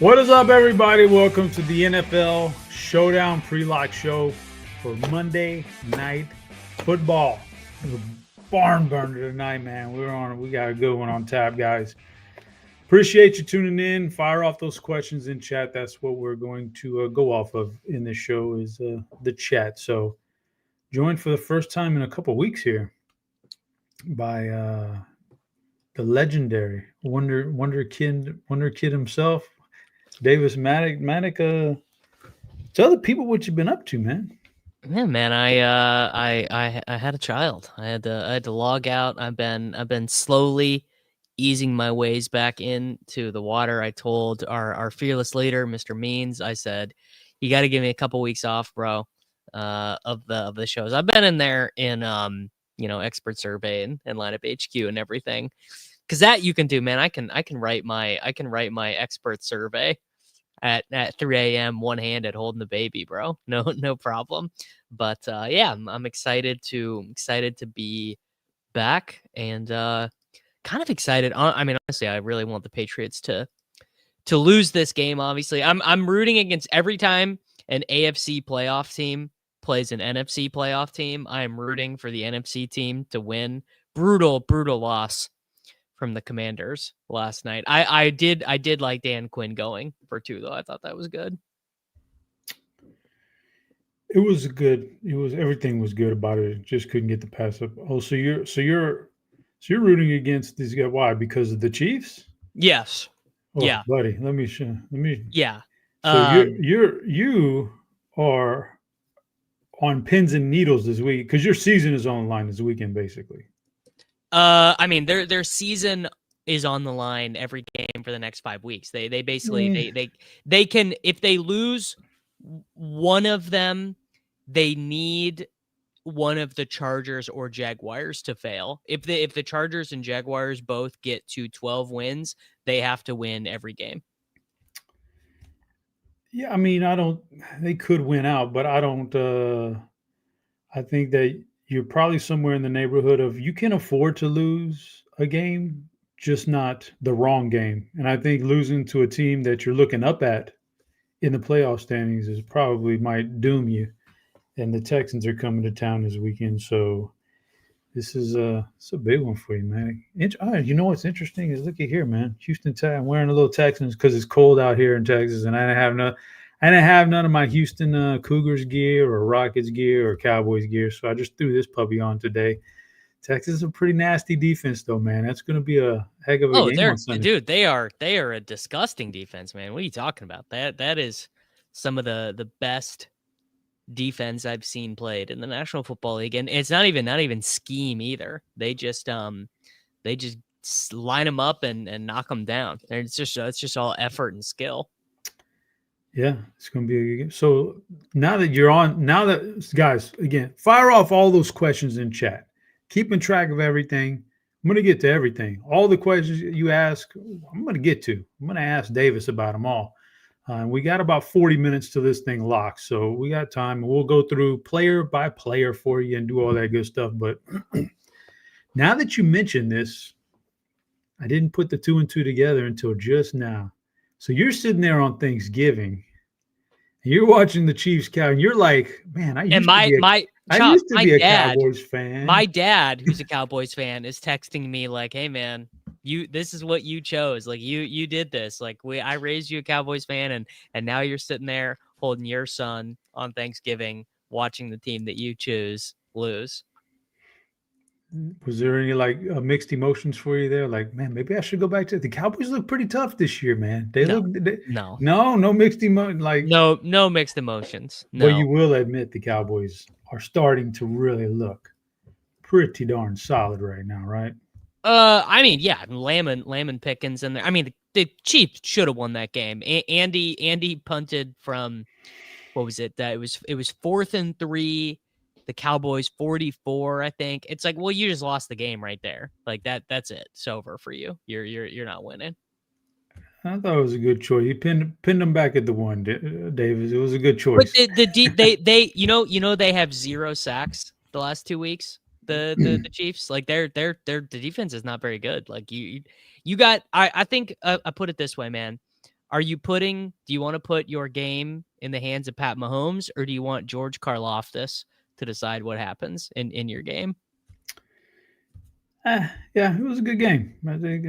What is up, everybody? Welcome to the NFL Showdown pre-lock show for Monday Night Football. It was a barn burner tonight, man. We got a good one on tap, guys. Appreciate you tuning in. Fire off those questions in chat. That's what we're going to go off of in this show is the chat. So, joined for the first time in a couple weeks here by the legendary Wonder Kid himself. Davis Mattek. Mattek, tell the people what you've been up to, man. Yeah, man. I had a child. I had to log out. I've been slowly easing my ways back into the water. I told our fearless leader, Mr. Means, I said, you got to give me a couple weeks off, bro. Of the shows. I've been in there in expert survey and lineup HQ and everything. Cause that you can do, man. I can write my expert survey at 3 a.m. one-handed holding the baby, bro. No problem. But yeah, I'm excited to be back and kind of excited. I mean, honestly, I really want the Patriots to lose this game. Obviously, I'm rooting against every time an AFC playoff team plays an NFC playoff team. I am rooting for the NFC team to win. Brutal loss from the Commanders last night. I did like Dan Quinn going for 2 though. I thought that was good. It was good. Everything was good about it. Just couldn't get the pass up. Oh, so you're rooting against these guys. Why? Because of the Chiefs? Yes. Oh, Yeah, buddy. Let me. yeah. So you are on pins and needles this week because your season is on the line this weekend, basically. I mean, their season is on the line every game for the next 5 weeks. They basically they can, if they lose one of them, they need one of the Chargers or Jaguars to fail. If the Chargers and Jaguars both get to 12 wins, they have to win every game. Yeah, I mean, they could win out, but I don't I think that you're probably somewhere in the neighborhood of you can afford to lose a game, just not the wrong game. And I think losing to a team that you're looking up at in the playoff standings is probably might doom you. And the Texans are coming to town this weekend, so this is it's a big one for you, man. You know what's interesting is look at here, man. Houston, I'm wearing a little Texans because it's cold out here in Texas, and I didn't have none of my Houston Cougars gear or Rockets gear or Cowboys gear, so I just threw this puppy on today. Texas is a pretty nasty defense, though, man. That's going to be a heck of a game on Sunday. Dude, they are a disgusting defense, man. What are you talking about? That is some of the best defense I've seen played in the National Football League, and it's not even scheme either. They just line them up and knock them down. It's just all effort and skill. Yeah, it's going to be a good game. So now that guys, again, fire off all those questions in chat. Keeping track of everything. I'm going to get to everything. All the questions you ask, I'm going to get to. I'm going to ask Davis about them all. We got about 40 minutes till this thing locks, so we got time. We'll go through player by player for you and do all that good stuff. But now that you mentioned this, I didn't put the 2 and 2 together until just now. So you're sitting there on Thanksgiving, and you're watching the Chiefs cow, and you're like, "Man, I used to be a Cowboys fan." My dad, who's a Cowboys fan, is texting me like, "Hey, man, this is what you chose. Like you did this. Like I raised you a Cowboys fan, and now you're sitting there holding your son on Thanksgiving, watching the team that you choose lose." Was there any mixed emotions for you there? Like, man, maybe I should go back to the Cowboys. Look pretty tough this year, man. No mixed emotions. No mixed emotions. No. But you will admit the Cowboys are starting to really look pretty darn solid right now, right? I mean, yeah, Lamb Pickens in there. I mean, the Chiefs should have won that game. Andy punted from what was it? That it was 4th and 3. The Cowboys 44, I think. It's like, well, you just lost the game right there. Like that's it. It's over for you. You're not winning. I thought it was a good choice. You pinned them back at the 1, Davis. It was a good choice. But they they have 0 sacks the last 2 weeks. The Chiefs, like their the defense is not very good. Like you got. I think I put it this way, man. Do you want to put your game in the hands of Pat Mahomes, or do you want George Karlaftis to decide what happens in your game? Yeah, it was a good game. I think,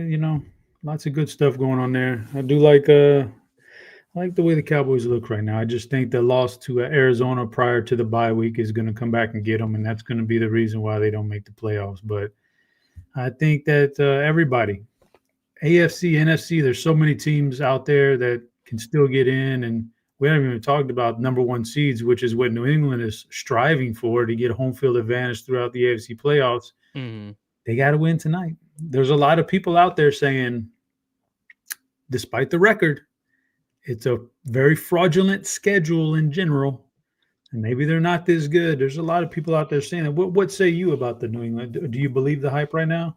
lots of good stuff going on there. I do like the way the Cowboys look right now. I just think the loss to Arizona prior to the bye week is going to come back and get them, and that's going to be the reason why they don't make the playoffs. But I think that everybody, AFC, NFC, there's so many teams out there that can still get in, and we haven't even talked about number one seeds, which is what New England is striving for, to get home field advantage throughout the AFC playoffs. Mm-hmm. They got to win tonight. There's a lot of people out there saying, despite the record, it's a very fraudulent schedule in general, and maybe they're not this good. There's a lot of people out there saying that. What say you about the New England? Do you believe the hype right now?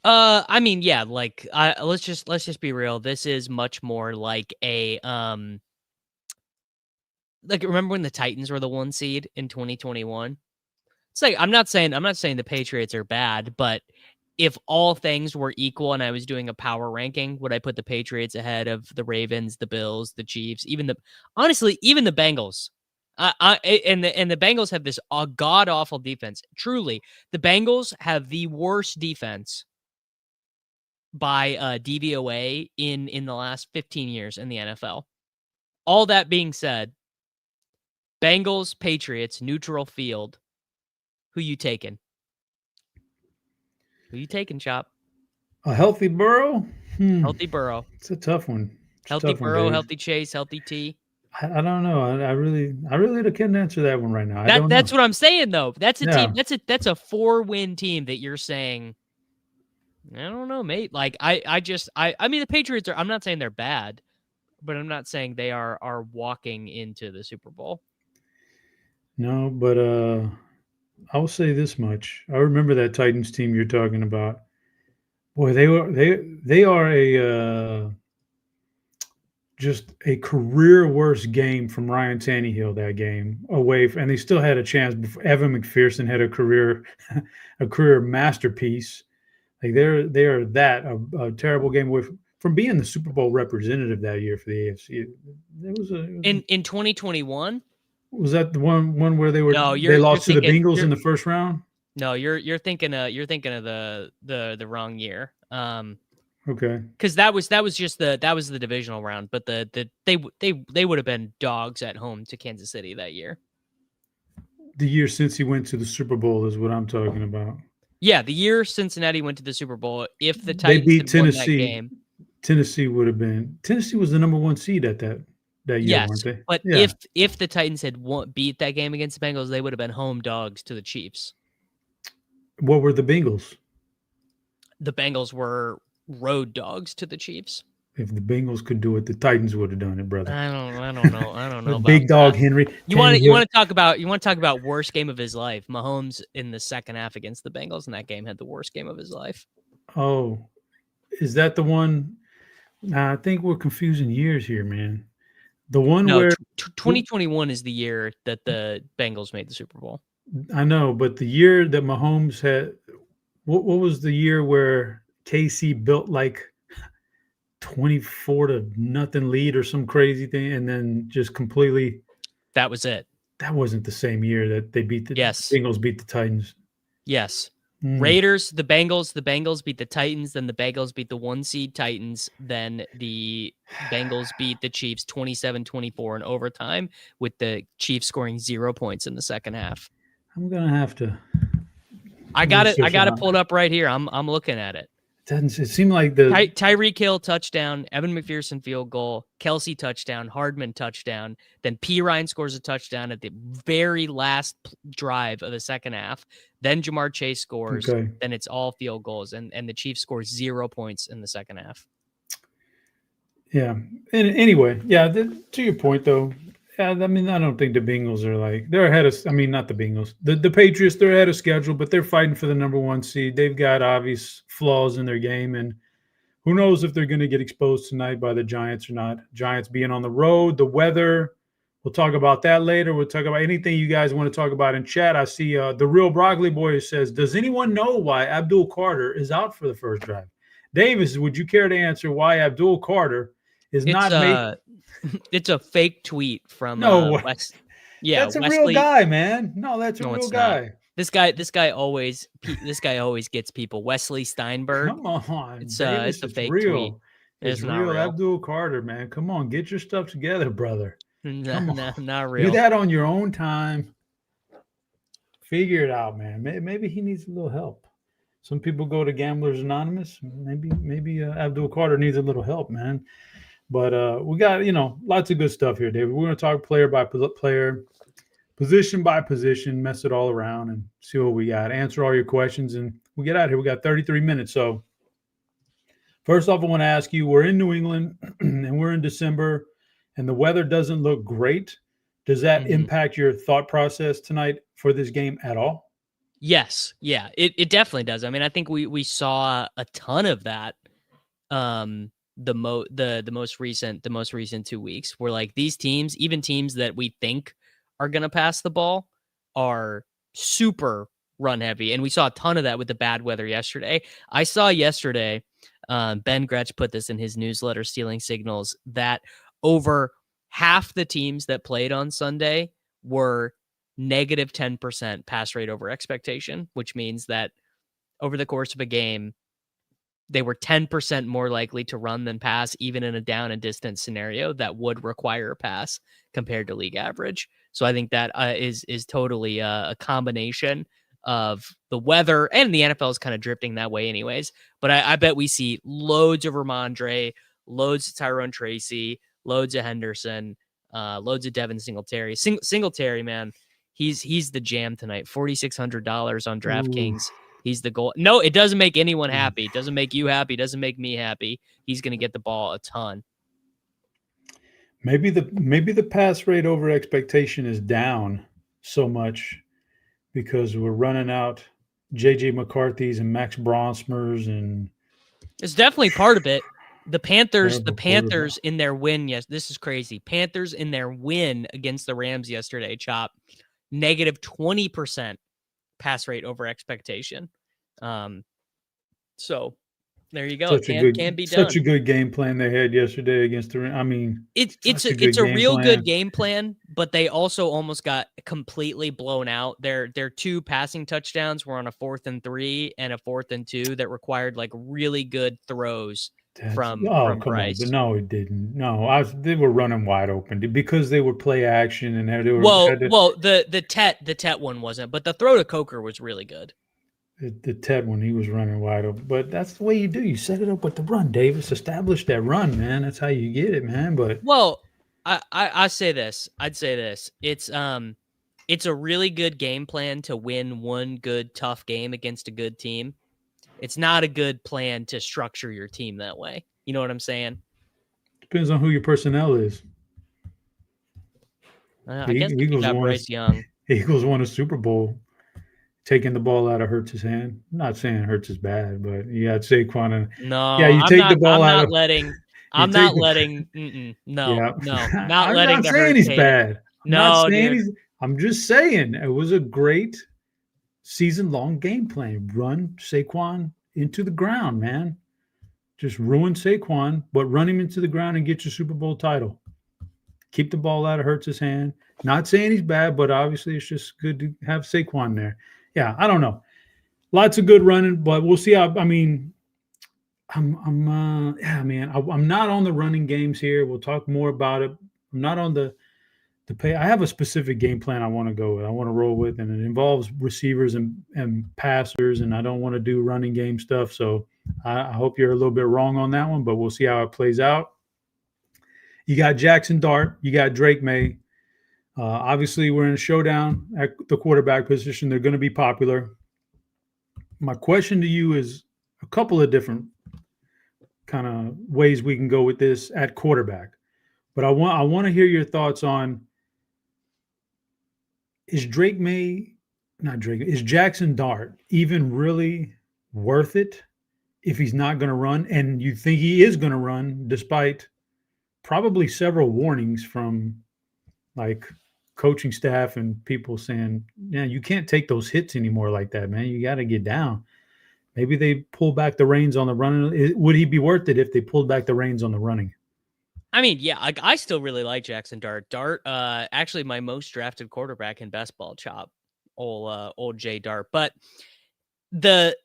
I mean, yeah, like let's just be real. This is much more like a like, remember when the Titans were the 1 seed in 2021? It's like, I'm not saying the Patriots are bad, but if all things were equal and I was doing a power ranking, would I put the Patriots ahead of the Ravens, the Bills, the Chiefs, even the Bengals? And the Bengals have this god awful defense. Truly, the Bengals have the worst defense by DVOA in the last 15 years in the NFL. All that being said, Bengals, Patriots, neutral field. Who you taking? Who you taking, Chop? A healthy Burrow? Healthy Burrow. It's a tough one. Healthy Burrow, healthy Chase, healthy T. I don't know. I really can't answer that one right now. That's what I'm saying, though. That's a Yeah. team. That's a 4-win team that you're saying. I don't know, mate. Like I mean, the Patriots are. I'm not saying they're bad, but I'm not saying they are walking into the Super Bowl. No, but I will say this much. I remember that Titans team you're talking about. Boy, they are a just a career worst game from Ryan Tannehill that game away, and they still had a chance. Evan McPherson had a career masterpiece. Like they are that a terrible game away from being the Super Bowl representative that year for the AFC. It was in 2021. Was that the one where they lost to the Bengals in the first round? No, you're thinking of the wrong year. Okay. Because that was the divisional round, but they would have been dogs at home to Kansas City that year. The year since he went to the Super Bowl is what I'm talking about. Yeah, the year Cincinnati went to the Super Bowl. If the Titans beat Tennessee, won that game, Tennessee would have been. Tennessee was the number 1 seed at that year, yes, weren't they? But if the Titans had beat that game against the Bengals, they would have been home dogs to the Chiefs. What were the Bengals? The Bengals were road dogs to the Chiefs. If the Bengals could do it, the Titans would have done it, brother. I don't know. I don't know. About big dog that. Henry. You want to talk about worst game of his life? Mahomes in the second half against the Bengals, and that game had the worst game of his life. Oh, is that the one? Nah, I think we're confusing years here, man. The one where 2021 is the year that the Bengals made the Super Bowl. I know, but the year that Mahomes had, what was the year where KC built like 24-0 lead or some crazy thing, and then just completely. That was it. That wasn't the same year that they beat the Bengals beat the Titans. Yes. Raiders, the Bengals beat the Titans, then the Bengals beat the 1 seed Titans, then the Bengals beat the Chiefs 27-24 in overtime, with the Chiefs scoring 0 points in the second half. I'm gonna have to. I got it pulled up right here. I'm looking at it. It seemed like the Tyreek Hill touchdown, Evan McPherson field goal, Kelsey touchdown, Hardman touchdown. Then P. Ryan scores a touchdown at the very last drive of the second half. Then Jamar Chase scores. Okay. Then it's all field goals, and the Chiefs score 0 points in the second half. Yeah. And anyway, to your point though, I mean, I don't think the Bengals are they're ahead of. I mean, not the Bengals. The Patriots, they're ahead of schedule, but they're fighting for the number 1 seed. They've got obvious flaws in their game, and who knows if they're going to get exposed tonight by the Giants or not. Giants being on the road, the weather. We'll talk about that later. We'll talk about anything you guys want to talk about in chat. I see the real Broccoli Boy says, "Does anyone know why Abdul Carter is out for the first drive?" Davis, would you care to answer why Abdul Carter is It's not make. it's a fake tweet from No way. West. Yeah, That's a real Wesley. guy, man. No, that's a No, real it's not. guy. This guy always gets people. Wesley Steinberg. Come on, It's Davis. a It's fake tweet. real. It's It's not real. real. Abdul Carter, man. Come on, get your stuff together, brother. Come on. Not Do real. that on your own time. Figure it out, man. Maybe he needs a little help. Some people go to Gamblers Anonymous. Maybe Abdul Carter needs a little help, man. But we got lots of good stuff here, David. We're going to talk player by player, position by position, mess it all around, and see what we got. Answer all your questions, and we get out of here. We got 33 minutes. So first off, I want to ask you: we're in New England, and we're in December, and the weather doesn't look great. Does that impact your thought process tonight for this game at all? Yes. Yeah, it definitely does. I mean, I think we saw a ton of that. The most recent 2 weeks were like these teams, even teams that we think are going to pass the ball, are super run heavy. And we saw a ton of that with the bad weather yesterday. I saw yesterday, Ben Gretsch put this in his newsletter, Stealing Signals, that over half the teams that played on Sunday were negative 10% pass rate over expectation, which means that over the course of a game, they were 10% more likely to run than pass, even in a down and distance scenario that would require a pass compared to league average. So I think that is totally a combination of the weather, and the NFL is kind of drifting that way anyways. But I bet we see loads of Ramondre, loads of Tyrone Tracy, loads of Henderson, loads of Devin Singletary. Singletary, man, he's the jam tonight. $4,600 on DraftKings. Ooh. He's the goal. No, it doesn't make anyone happy. It doesn't make you happy. It doesn't make me happy. He's going to get the ball a ton. Maybe the pass rate over expectation is down so much because we're running out JJ McCarthy's and Max Bronsmers, and it's definitely part of it. The Panthers in their win, yes, this is crazy. Panthers in their win against the Rams yesterday, Chop, negative 20% pass rate over expectation. So there you go. Can be done. Such a good game plan they had yesterday against the. I mean, it's a real good game plan, but they also almost got completely blown out. Their 2 passing touchdowns were on a 4th and 3 and a 4th and 2 that required like really good throws from Bryce. On. But no, it didn't. No, they were running wide open because they were play action and they were. The Tet one wasn't, but the throw to Coker was really good. The Tet one, he was running wide open. But that's the way you do. You set it up with the run, Davis. Establish that run, man. That's how you get it, man. But I say this. I'd say this. It's a really good game plan to win one good tough game against a good team. It's not a good plan to structure your team that way. You know what I'm saying? Depends on who your personnel is. I guess you got Bryce Young. Eagles won a Super Bowl taking the ball out of Hurts's hand. I'm not saying Hurts is bad, but you got Saquon. You take the ball out. I'm not letting. Not letting. I'm not saying he's bad. I'm just saying it was a great season-long game plan. Run Saquon into the ground, man. Just ruin Saquon, but run him into the ground and get your Super Bowl title. Keep the ball out of Hurts's hand. Not saying he's bad, but obviously it's just good to have Saquon there. Yeah, I don't know. Lots of good running, but we'll see how. I mean, I'm not on the running games here. We'll talk more about it. I'm not on the pay. I have a specific game plan I want to go with. I want to roll with, and it involves receivers and passers, and I don't want to do running game stuff. So I hope you're a little bit wrong on that one, but we'll see how it plays out. You got Jackson Dart. You got Drake May. Obviously, we're in a showdown at the quarterback position. They're going to be popular. My question to you is a couple of different kind of ways we can go with this at quarterback. But I want to hear your thoughts on, is Jackson Dart even really worth it if he's not going to run? And you think he is going to run despite probably several warnings from like coaching staff and people saying, yeah, you can't take those hits anymore like that, man. You got to get down. Maybe they pull back the reins on the running. Would he be worth it if they pulled back the reins on the running? I mean, yeah, I still really like Jackson Dart. Dart, actually my most drafted quarterback in best ball chop, old Jay Dart. But the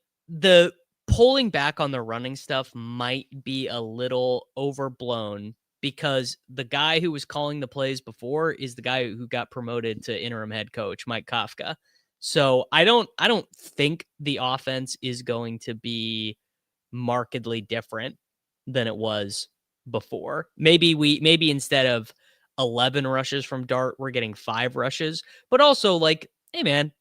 pulling back on the running stuff might be a little overblown because the guy who was calling the plays before is the guy who got promoted to interim head coach, Mike Kafka. So I don't think the offense is going to be markedly different than it was before. Maybe instead of 11 rushes from Dart, we're getting 5 rushes, but also like, hey man,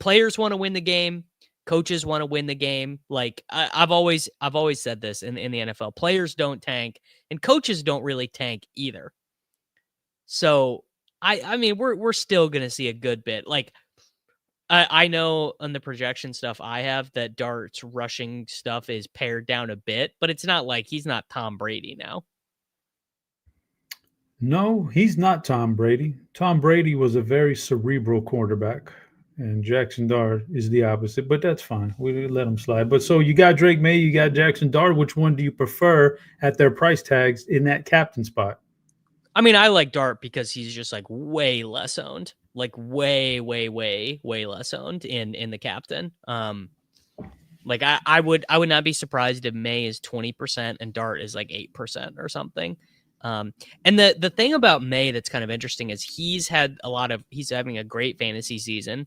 players want to win the game. Coaches want to win the game. Like I've always said this in the NFL, players don't tank and coaches don't really tank either. So I mean, we're still going to see a good bit. Like I know on the projection stuff I have that Dart's rushing stuff is pared down a bit, but it's not like he's not Tom Brady now. No, he's not Tom Brady. Tom Brady was a very cerebral quarterback, and Jackson Dart is the opposite, but that's fine. We let him slide. But so you got Drake May, you got Jackson Dart. Which one do you prefer at their price tags in that captain spot? I mean, I like Dart because he's just like way less owned, like way less owned in the captain. Like I would not be surprised if May is 20% and Dart is like 8% or something. And the thing about May that's kind of interesting is he's having a great fantasy season,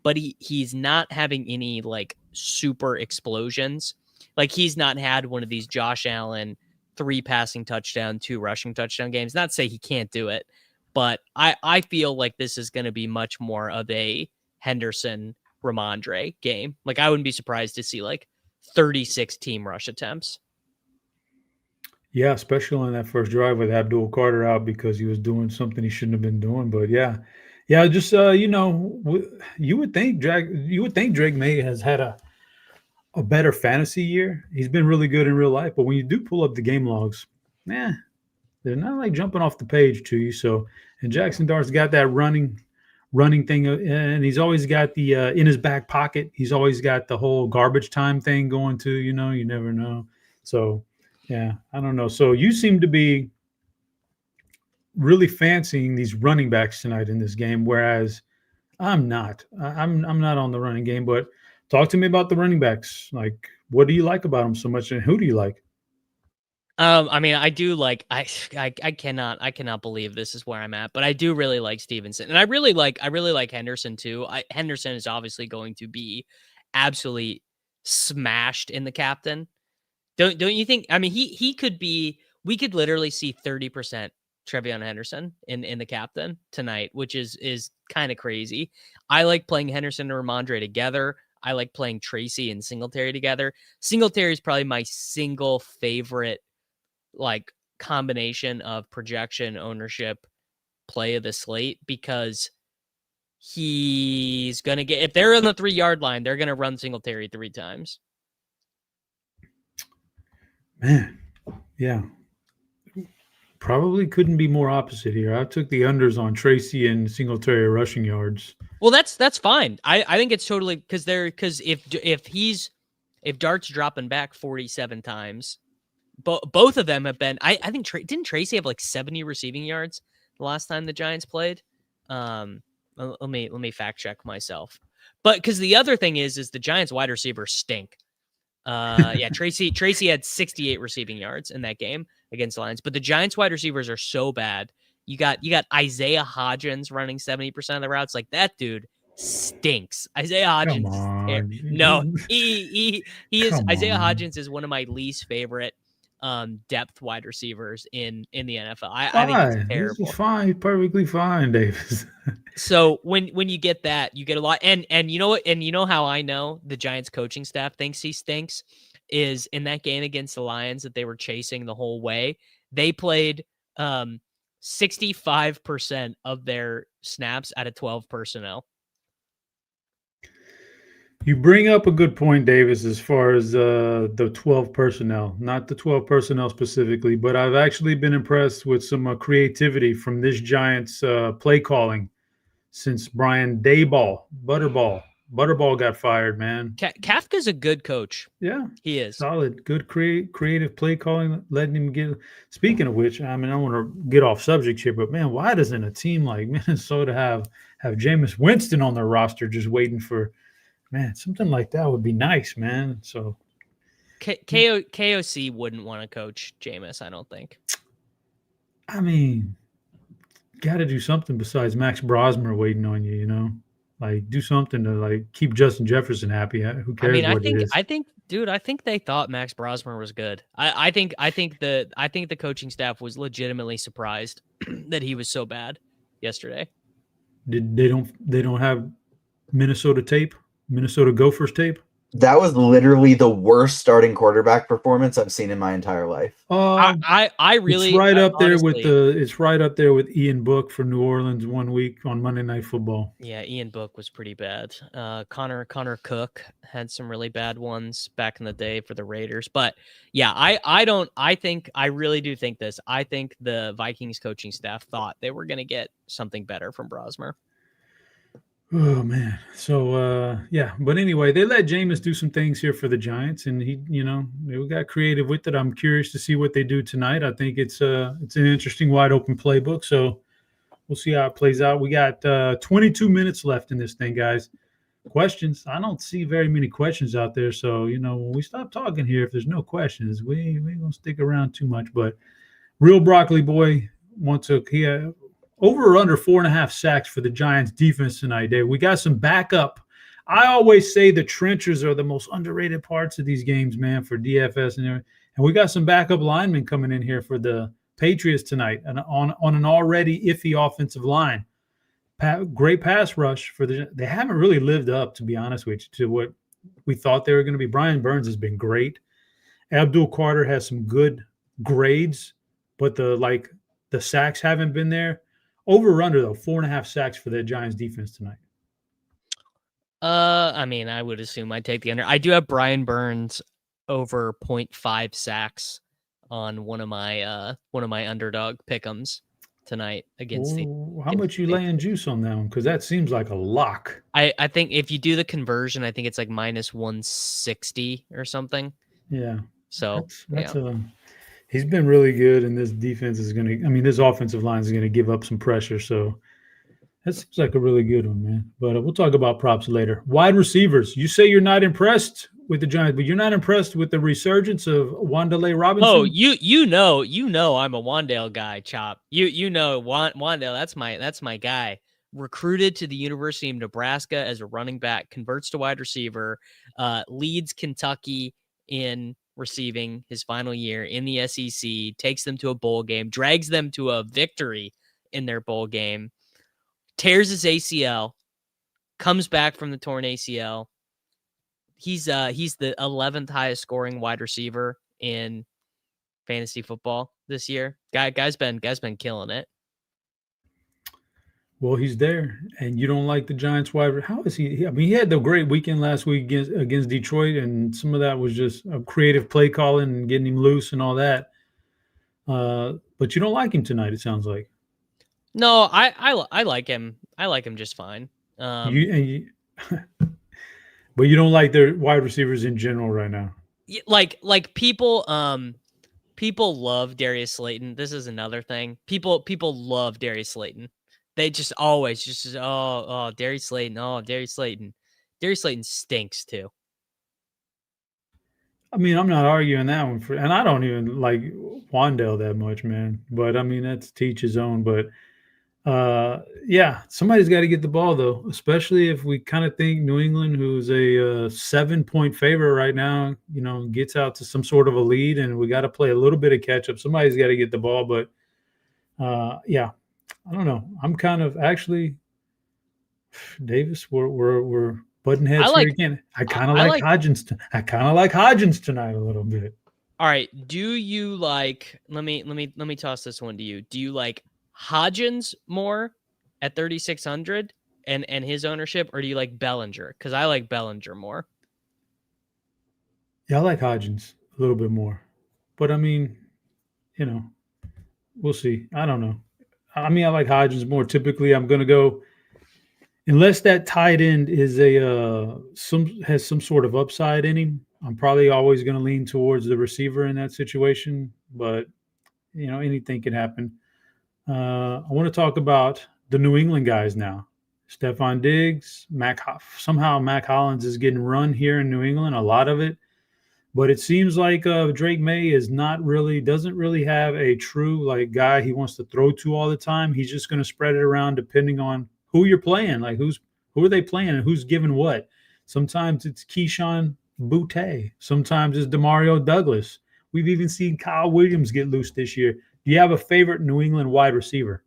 but he's not having any like super explosions. Like he's not had one of these Josh Allen 3 passing touchdown, 2 rushing touchdown games. Not to say he can't do it, but I feel like this is going to be much more of a Henderson Ramondre game. Like I wouldn't be surprised to see like 36 team rush attempts. Yeah, especially on that first drive with Abdul Carter out because he was doing something he shouldn't have been doing. But yeah, just you would think Drake May has had a better fantasy year. He's been really good in real life, but when you do pull up the game logs, they're not like jumping off the page to you. So, and Jackson Dart's got that running thing, and he's always got the in his back pocket. He's always got the whole garbage time thing going too. You know, you never know. So, yeah, I don't know. So you seem to be really fancying these running backs tonight in this game, whereas I'm not. I'm not on the running game. But talk to me about the running backs. Like, what do you like about them so much, and who do you like? I mean, I do like I cannot believe this is where I'm at, but I do really like Stevenson, and I really like Henderson too. Henderson is obviously going to be absolutely smashed in the captain. Don't you think? I mean, he could be. We could literally see 30% Trevion Henderson in the captain tonight, which is kind of crazy. I like playing Henderson and Ramondre together. I like playing Tracy and Singletary together. Singletary is probably my single favorite like combination of projection, ownership, play of the slate because he's gonna get if they're on the 3-yard line, they're gonna run Singletary 3 times. Man, yeah. Probably couldn't be more opposite here. I took the unders on Tracy and Singletary rushing yards. Well, that's fine. I think it's totally because if Dart's dropping back 47 times, both of them have been. I think didn't Tracy have like 70 receiving yards the last time the Giants played? Let me fact check myself. But because the other thing is the Giants wide receivers stink. Yeah, Tracy had 68 receiving yards in that game against the Lions, but the Giants wide receivers are so bad. You got Isaiah Hodgins running 70% of the routes. Like that dude stinks. Isaiah Come Hodgins on. no, he is Come Isaiah on. Hodgins is one of my least favorite depth wide receivers in the NFL. I think he's Fine. This terrible. is fine. Perfectly fine, Davis. So when you get that, you get a lot. And you know what? And you know how I know the Giants coaching staff thinks he stinks is in that game against the Lions that they were chasing the whole way. They played 65% of their snaps out of 12 personnel. You bring up a good point, Davis, as far as the 12 personnel, not the 12 personnel specifically, but I've actually been impressed with some creativity from this Giants play calling since Brian Dayball, Butterball got fired, man. Kafka's a good coach. Yeah, He is. solid, good creative play calling, letting him get. Speaking of which, I mean, I want to get off subject here, but man, why doesn't a team like Minnesota have Jameis Winston on their roster just waiting for, man, something like that would be nice, man. So KOC wouldn't want to coach Jameis, I don't think. I mean, got to do something besides Max Brosmer waiting on you, you know? Like, do something to, like, keep Justin Jefferson happy. Who cares what it is? I think they thought Max Brosmer was good. I think the coaching staff was legitimately surprised that he was so bad yesterday. They don't have Minnesota tape, Minnesota Gophers tape? That was literally the worst starting quarterback performance I've seen in my entire life. I really it's right up there honestly, with Ian Book for New Orleans 1 week on Monday Night Football. Yeah, Ian Book was pretty bad. Connor Cook had some really bad ones back in the day for the Raiders. But yeah, I really do think this. I think the Vikings coaching staff thought they were going to get something better from Brosmer. Oh man. So yeah, but anyway, they let Jameis do some things here for the Giants, and they got creative with it. I'm curious to see what they do tonight. I think it's an interesting wide open playbook. So we'll see how it plays out. We got 22 minutes left in this thing, guys. Questions? I don't see very many questions out there. So when we stop talking here, if there's no questions, we ain't gonna stick around too much. But Real Broccoli Boy wants to over or under 4.5 sacks for the Giants defense tonight, Dave. We got some backup. I always say the trenches are the most underrated parts of these games, man, for DFS and everything. And we got some backup linemen coming in here for the Patriots tonight, and on an already iffy offensive line. Great pass rush for they haven't really lived up, to be honest with you, to what we thought they were going to be. Brian Burns has been great. Abdul Carter has some good grades, but the sacks haven't been there. Over or under, though, 4.5 sacks for the Giants defense tonight. I mean, I would assume I'd take the under. I do have Brian Burns over 0.5 sacks on one of my underdog pick'ems tonight against how much you laying juice on that one? Because that seems like a lock. I think if you do the conversion, I think it's like minus 160 or something. Yeah. So that's he's been really good, and this defense is going to – I mean, this offensive line is going to give up some pressure. So that seems like a really good one, man. But we'll talk about props later. Wide receivers. You say you're not impressed with the Giants, but you're not impressed with the resurgence of Wan'Dale Robinson? Oh, you know I'm a Wan'Dale guy, Chop. You know Wan'Dale, that's my guy. Recruited to the University of Nebraska as a running back, converts to wide receiver, leads Kentucky in receiving his final year in the SEC, takes them to a bowl game, drags them to a victory in their bowl game, tears his ACL, comes back from the torn ACL. He's the 11th highest scoring wide receiver in fantasy football this year. Guy's been killing it. Well, he's there, and you don't like the Giants wide. How is he? I mean, he had the great weekend last week against Detroit, and some of that was just a creative play calling and getting him loose and all that. But you don't like him tonight, it sounds like. No, I like him. I like him just fine. But you don't like their wide receivers in general right now. Like people love Darius Slayton. This is another thing. People love Darius Slayton. They just always Darius Slayton. Oh, Darius Slayton. Darius Slayton stinks too. I mean, I'm not arguing that one and I don't even like Wan'Dale that much, man. But I mean, that's to each his own. But yeah, somebody's got to get the ball though, especially if we kind of think New England, who's a 7-point favorite right now, gets out to some sort of a lead, and we got to play a little bit of catch up. Somebody's got to get the ball, but yeah. I don't know. I'm kind of actually, Davis. We're butting heads here again. I kind of like Hodgins. I kind of like Hodgins tonight a little bit. All right. Do you like? Let me toss this one to you. Do you like Hodgins more at 3,600 and his ownership, or do you like Bellinger? Because I like Bellinger more. Yeah, I like Hodgins a little bit more, but I mean, we'll see. I don't know. I mean, I like Hodgins more. Typically, I'm going to go unless that tight end is has some sort of upside in him, I'm probably always going to lean towards the receiver in that situation. But anything can happen. I want to talk about the New England guys now. Stephon Diggs, somehow Mac Hollins is getting run here in New England, a lot of it. But it seems like Drake May doesn't really have a true like guy he wants to throw to all the time. He's just going to spread it around depending on who you're playing, like who are they playing and who's giving what. Sometimes it's Keyshawn Boutte. Sometimes it's Demario Douglas. We've even seen Kyle Williams get loose this year. Do you have a favorite New England wide receiver?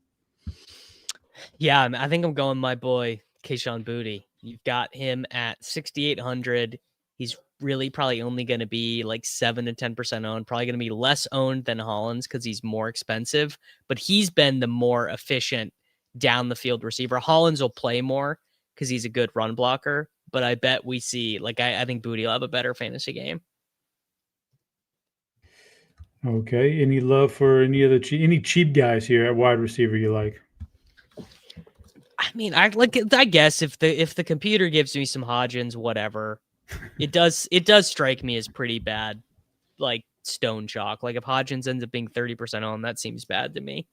Yeah, I think I'm going my boy Keyshawn Boutte. You've got him at 6,800. He's really probably only going to be like 7 to 10% owned. Probably going to be less owned than Hollins because he's more expensive. But he's been the more efficient down the field receiver. Hollins will play more because he's a good run blocker. But I bet we see I think Boutte will have a better fantasy game. Okay. Any love for any cheap guys here at wide receiver you like? I mean, I guess if the computer gives me some Hodgins, whatever. It does strike me as pretty bad, like stone chalk. Like if Hodgins ends up being 30% on, that seems bad to me.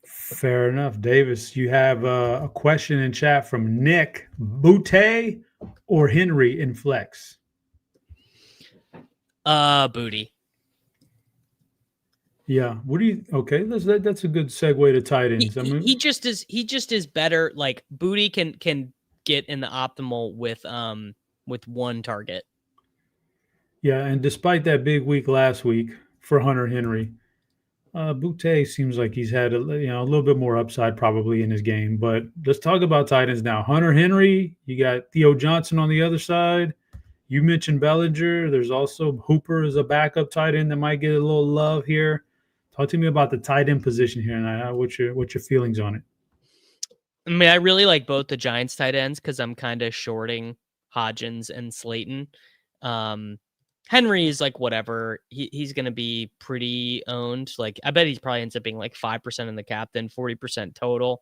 Fair enough. Davis, you have a question in chat from Nick. Boutte or Henry in flex? Boutte. Yeah. Okay, that's a good segue to tight ends. He just is better. Like Boutte can get in the optimal with one target. Yeah, and despite that big week last week for Hunter Henry, Boutte seems like he's had a little bit more upside probably in his game. But let's talk about tight ends now. Hunter Henry, you got Theo Johnson on the other side. You mentioned Bellinger. There's also Hooper as a backup tight end that might get a little love here. Talk to me about the tight end position here, and what's your feelings on it? I mean, I really like both the Giants tight ends because I'm kind of shorting Hodgins and Slayton. Henry is like whatever. He's going to be pretty owned. Like I bet he probably ends up being like 5% in the captain, 40% total.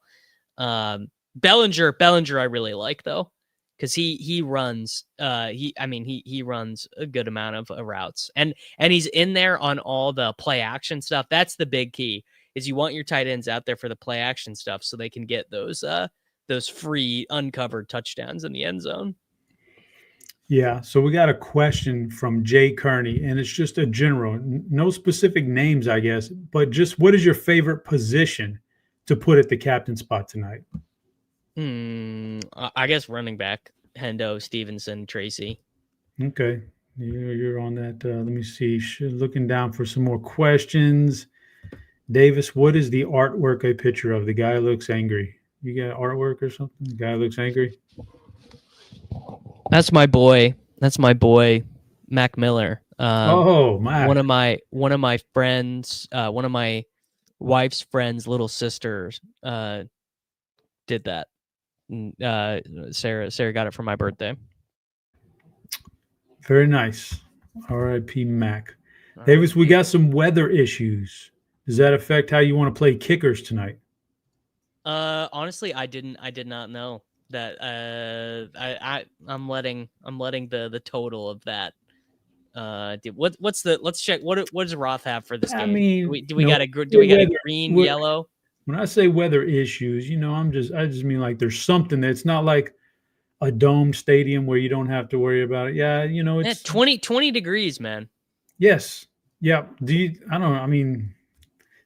Bellinger I really like though, because he runs he runs a good amount of routes and he's in there on all the play action stuff. That's the big key. Is you want your tight ends out there for the play action stuff so they can get those free uncovered touchdowns in the end zone. Yeah, so we got a question from Jay Kearney, and it's just a general, no specific names, I guess, but just what is your favorite position to put at the captain spot tonight? I guess running back, Hendo, Stevenson, Tracy. Okay, you're on that. Let me see. Looking down for some more questions. Davis, what is the artwork a picture of? The guy looks angry. You got artwork or something? The guy looks angry. That's my boy, Mac Miller. Mac. One of my friends, one of my wife's friends' little sisters, did that. Sarah got it for my birthday. Very nice. R.I.P. Mac. Davis, we got some weather issues. Does that affect how you want to play kickers tonight? Honestly, I did not know that. I'm letting the total of that. Let's check. What does Roth have for this game? I mean, do we got a green, yellow? When I say weather issues, I just mean like there's something that's not like a dome stadium where you don't have to worry about it. Yeah, it's 20 degrees, man. Yes. Yeah. I don't know. I mean,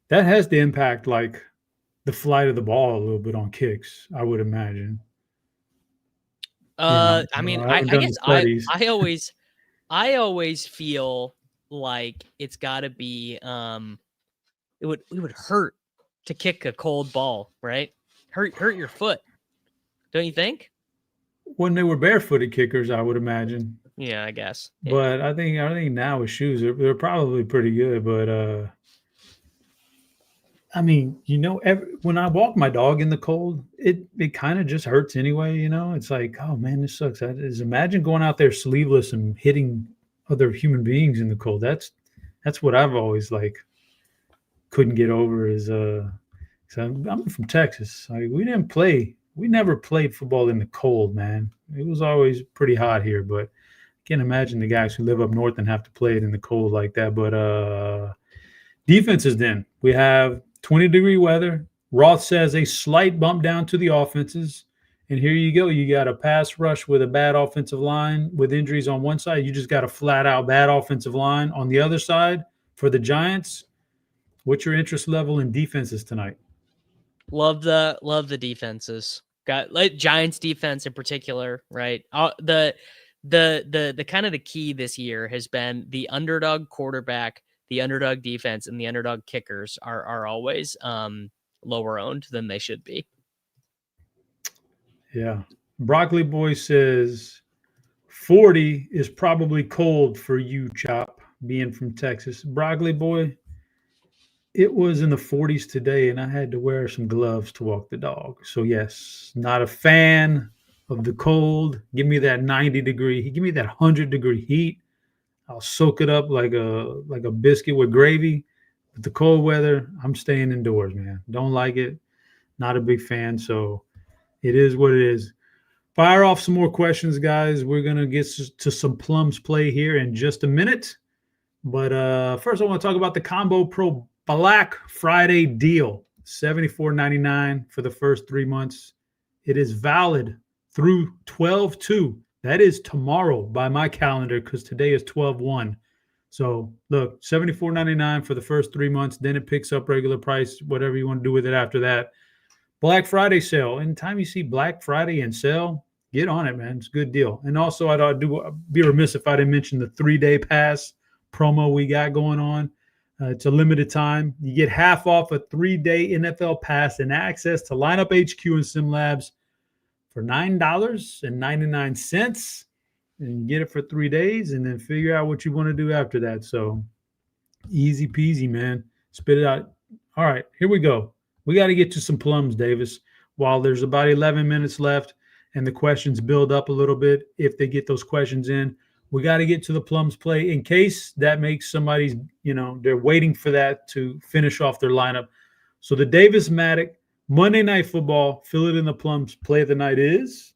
that has to impact like the flight of the ball a little bit on kicks, I would imagine. I mean, I guess I always feel like it's got to be it would hurt to kick a cold ball, right? Hurt your foot, don't you think? When they were barefooted kickers, I would imagine. Yeah, I guess. Yeah. But I think now with shoes, they're probably pretty good. But I mean, when I walk my dog in the cold, it kind of just hurts anyway. It's like, oh man, this sucks. Imagine going out there sleeveless and hitting other human beings in the cold. That's what I've always couldn't get over is. I'm from Texas. We didn't play we never played football in the cold, man. It was always pretty hot here, but I can't imagine the guys who live up north and have to play it in the cold like that. But defenses then. We have 20-degree weather. Roth says a slight bump down to the offenses. And here you go. You got a pass rush with a bad offensive line with injuries on one side. You just got a flat-out bad offensive line on the other side for the Giants. What's your interest level in defenses tonight? Love the defenses. Got like Giants defense in particular, right? The kind of the key this year has been the underdog quarterback, the underdog defense, and the underdog kickers are always lower owned than they should be. Yeah. Broccoli Boy says 40 is probably cold for you, Chop, being from Texas. Broccoli Boy, it was in the 40s today, and I had to wear some gloves to walk the dog. So, yes, not a fan of the cold. Give me that 90-degree. Give me that 100-degree heat. I'll soak it up like a biscuit with gravy. But the cold weather, I'm staying indoors, man. Don't like it. Not a big fan. So it is what it is. Fire off some more questions, guys. We're going to get to some Plums play here in just a minute. But first, I want to talk about the Combo Pro Black Friday deal. $74.99 for the first 3 months. It is valid through 12/2. That is tomorrow by my calendar because today is 12/1. So look, $74.99 for the first 3 months. Then it picks up regular price, whatever you want to do with it after that. Black Friday sale. Anytime you see Black Friday and sale, get on it, man. It's a good deal. And also, I'd be remiss if I didn't mention the 3-day pass promo we got going on. It's a limited time. You get half off a 3-day NFL pass and access to Lineup HQ and SimLabs for $9.99. And you get it for 3 days and then figure out what you want to do after that. So easy peasy, man. Spit it out. All right, here we go. We got to get to some Plums, Davis. While there's about 11 minutes left and the questions build up a little bit, if they get those questions in, we got to get to the Plums play in case that makes somebody's, they're waiting for that to finish off their lineup. So the Davis Mattek Monday Night Football, fill it in the Plums play of the night is?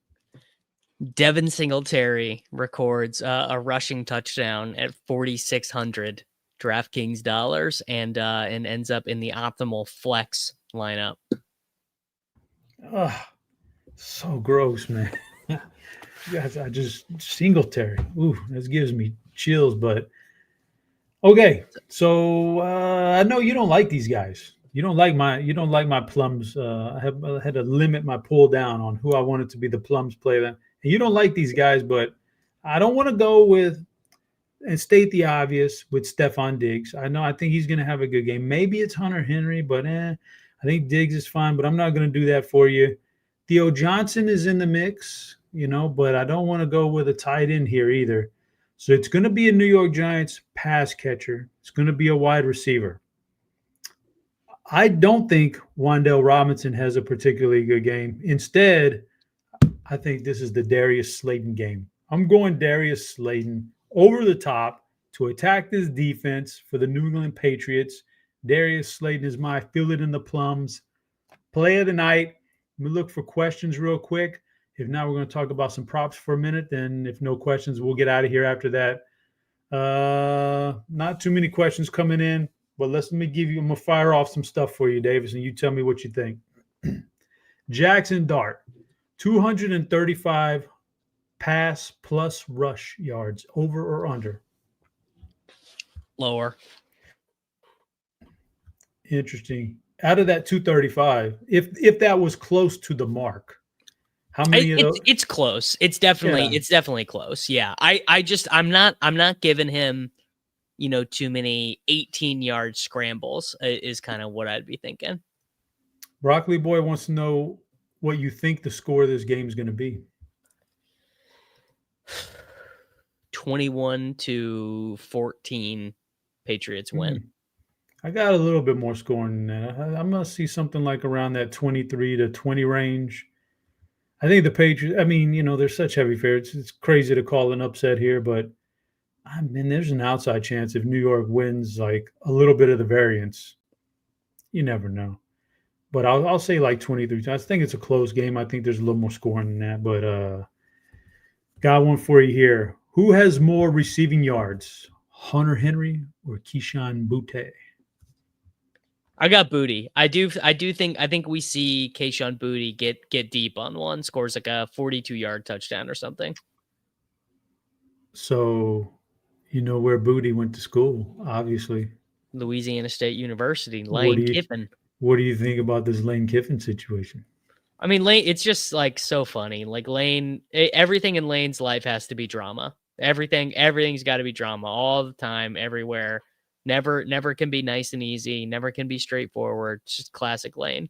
Devin Singletary records a rushing touchdown at 4,600 DraftKings dollars and ends up in the optimal flex lineup. So gross, man. Guys, I just Singletary. Ooh, that gives me chills. But okay, so I know you don't like these guys. You don't like my Plums. I had to limit my pull down on who I wanted to be the Plums player. And you don't like these guys, but I don't want to go with and state the obvious with Stephon Diggs. I think he's going to have a good game. Maybe it's Hunter Henry, but I think Diggs is fine. But I'm not going to do that for you. Theo Johnson is in the mix. But I don't want to go with a tight end here either. So it's going to be a New York Giants pass catcher. It's going to be a wide receiver. I don't think Wan'Dale Robinson has a particularly good game. Instead, I think this is the Darius Slayton game. I'm going Darius Slayton over the top to attack this defense for the New England Patriots. Darius Slayton is my fill it in the Plums play of the night. Let me look for questions real quick. If not, we're going to talk about some props for a minute. Then if no questions, we'll get out of here after that. Not too many questions coming in, but I'm going to fire off some stuff for you, Davis, and you tell me what you think. Jackson Dart, 235 pass plus rush yards, over or under? Lower. Interesting. Out of that 235, if that was close to the mark, how many of those? It's close. It's definitely close. Yeah. I'm not giving him, too many 18-yard scrambles is kind of what I'd be thinking. Broccoli Boy wants to know what you think the score of this game is going to be. 21-14 Patriots win. I got a little bit more scoring than that. I'm going to see something like around that 23-20 range. I think the Patriots, they're such heavy favorites. It's crazy to call an upset here, but there's an outside chance if New York wins like a little bit of the variance. You never know. but I'll say like 23. I think it's a close game. I think there's a little more scoring than that. But got one for you here. Who has more receiving yards, Hunter Henry or Keyshawn Butte? I got Booty. I think we see Keyshawn Booty get deep on one, scores like a 42-yard touchdown or something. So, you know where Booty went to school, obviously. Louisiana State University, Lane Kiffin. What do you think about this Lane Kiffin situation? I mean, Lane, it's just like so funny. Like Lane, everything in Lane's life has to be drama. Everything's got to be drama all the time, everywhere. Never can be nice and easy. Never can be straightforward. It's just classic Lane.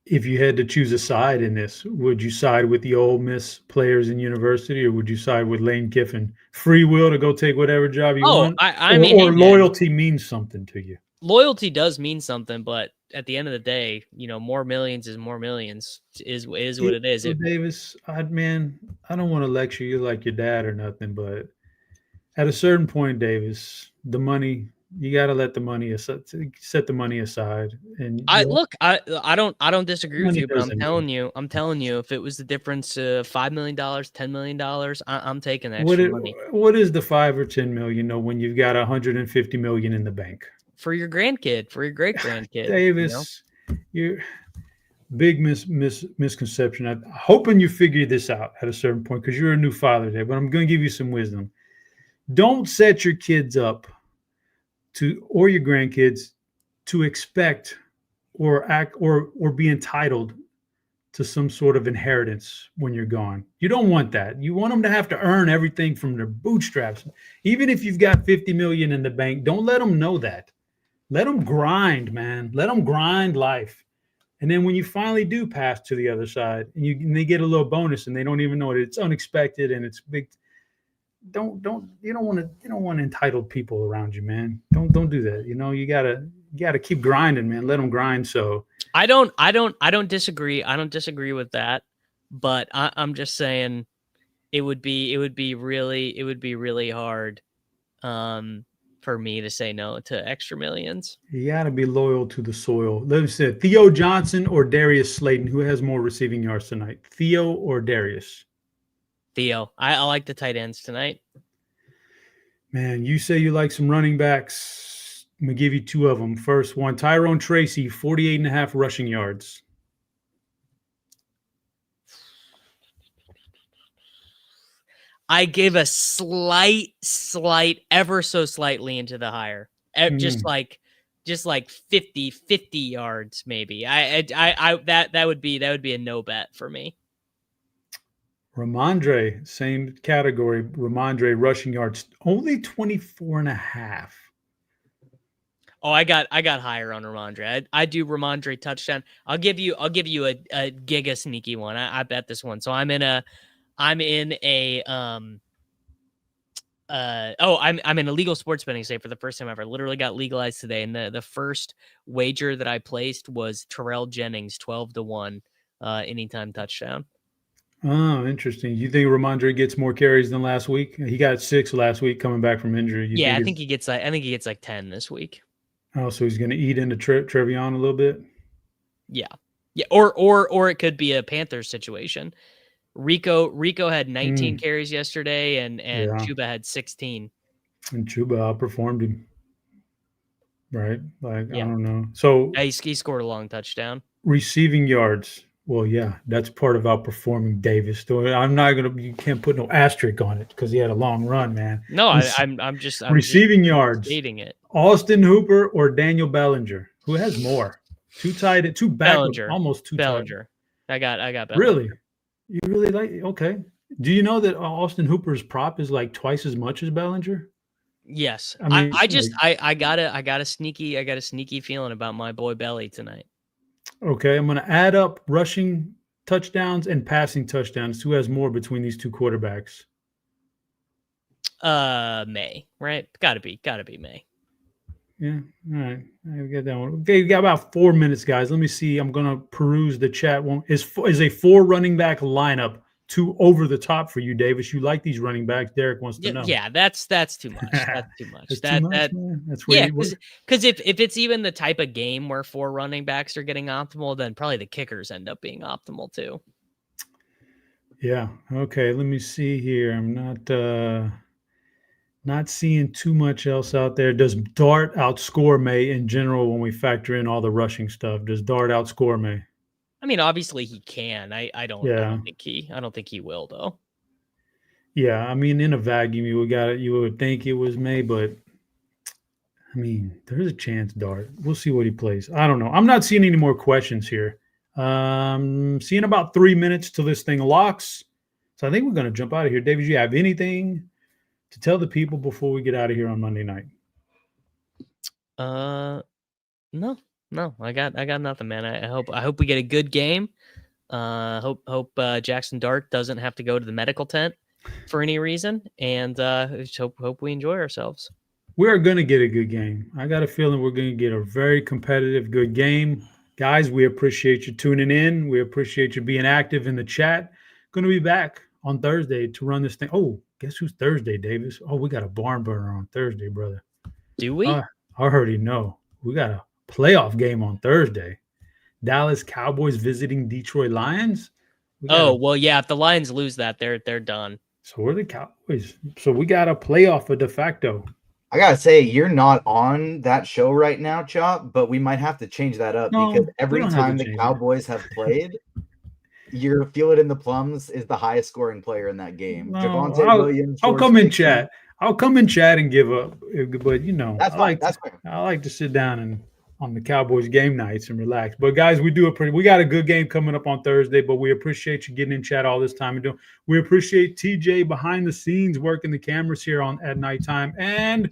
If you had to choose a side in this, would you side with the Ole Miss players in university, or would you side with Lane Kiffin? Free will to go take whatever job you want? I mean, or loyalty means something to you? Loyalty does mean something, but at the end of the day, more millions is more millions. Is what it is. Davis, I don't want to lecture you like your dad or nothing, but at a certain point, Davis, the money, you got to let the money aside, set the money aside. And I don't disagree with you, but I'm telling you, if it was the difference of $5 million, $10 million, I'm taking that extra money. What is the 5 or 10 million? When you've got 150 million in the bank for your grandkid, for your great grandkid, Davis, you're big misconception. I'm hoping you figure this out at a certain point because you're a new father there. But I'm going to give you some wisdom. Don't set your kids up or your grandkids to expect or act or be entitled to some sort of inheritance when you're gone. You don't want that. You want them to have to earn everything from their bootstraps. Even if you've got 50 million in the bank, don't let them know that. Let them grind, man. Let them grind life. And then when you finally do pass to the other side and they get a little bonus and they don't even know it, it's unexpected and it's big. You don't want entitled people around you, man. Don't do that. You gotta keep grinding, man. Let them grind. So I don't disagree. I don't disagree with that, but I'm just saying it would be really hard for me to say no to extra millions. You gotta be loyal to the soil. Let me say Theo Johnson or Darius Slayton. Who has more receiving yards tonight? Theo or Darius? Theo. I like the tight ends tonight. Man, you say you like some running backs. I'm going to give you two of them. First one, Tyrone Tracy, 48.5 rushing yards. I give a slight, ever so slightly into the higher. Just like 50 yards, maybe. That would be a no bet for me. Ramondre, same category. Ramondre rushing yards, only 24.5. Oh, I got higher on Ramondre. I do Ramondre touchdown. I'll give you a giga sneaky one. I bet this one. So I'm in a legal sports betting state for the first time ever. Literally got legalized today. And the first wager that I placed was Terrell Jennings 12-1 anytime touchdown. Oh, interesting. You think Ramondre gets more carries than last week? He got 6 last week coming back from injury. I think he gets like 10 this week. Oh, so he's going to eat into Trevion a little bit? Yeah. Or it could be a Panthers situation. Rico had 19 carries yesterday, and Chuba had 16. And Chuba outperformed him. Right? I don't know. So he scored a long touchdown. Receiving yards. Well, yeah, that's part of outperforming Davis. You can't put no asterisk on it because he had a long run, man. No, I'm just receiving yards. Stating it. Austin Hooper or Daniel Bellinger? Who has more? Two back, almost two. Bellinger. I got Bellinger. Really? You really like? Okay. Do you know that Austin Hooper's prop is like twice as much as Bellinger? Yes. I got a sneaky feeling about my boy Belly tonight. Okay, I'm going to add up rushing touchdowns and passing touchdowns. Who has more between these two quarterbacks? May, right? Gotta be May. Yeah, all right. I get that one. Okay, we got about 4 minutes, guys. Let me see. I'm going to peruse the chat. Is a 4 running back lineup too over the top for you, Davis. You like these running backs. Derek wants to know. Yeah, that's too much. That's too much. That's too much, man. That's where because if it's even the type of game where 4 running backs are getting optimal, then probably the kickers end up being optimal too. Yeah. Okay. Let me see here. I'm not seeing too much else out there. Does Dart outscore May in general when we factor in all the rushing stuff? Does Dart outscore May? I mean, obviously he can. I don't think he will though. Yeah, I mean, in a vacuum, you would think it was May, but I mean, there's a chance Dart. We'll see what he plays. I don't know. I'm not seeing any more questions here. Seeing about 3 minutes till this thing locks. So I think we're going to jump out of here. David, do you have anything to tell the people before we get out of here on Monday night? No, I got nothing, man. I hope we get a good game. Hope Jackson Dart doesn't have to go to the medical tent for any reason, and just hope we enjoy ourselves. We're going to get a good game. I got a feeling we're going to get a very competitive, good game. Guys, we appreciate you tuning in. We appreciate you being active in the chat. Going to be back on Thursday to run this thing. Oh, guess who's Thursday, Davis? Oh, we got a barn burner on Thursday, brother. Do we? I already know. We got a playoff game on Thursday. Dallas Cowboys visiting Detroit Lions. Well, yeah. If the Lions lose that, they're done. So we're the Cowboys. So we got a playoff of de facto. I gotta say, you're not on that show right now, Chop, but we might have to change that up because every time the Cowboys have played, you feel it in the Plums is the highest scoring player in that game. No, Javonte Williams. I'll come in chat. I'll come in chat and give up, but that's fine. I like to sit down and on the Cowboys game nights and relax. But guys, we got a good game coming up on Thursday, but we appreciate you getting in chat all this time and doing. We appreciate TJ behind the scenes working the cameras here at nighttime, and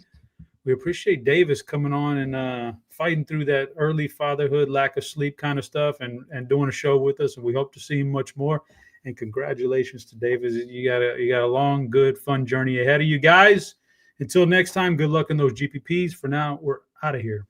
we appreciate Davis coming on and fighting through that early fatherhood, lack of sleep kind of stuff, and doing a show with us. And we hope to see him much more. And congratulations to Davis. You got a long, good, fun journey ahead of you guys. Until next time, good luck in those GPPs. For now, we're out of here.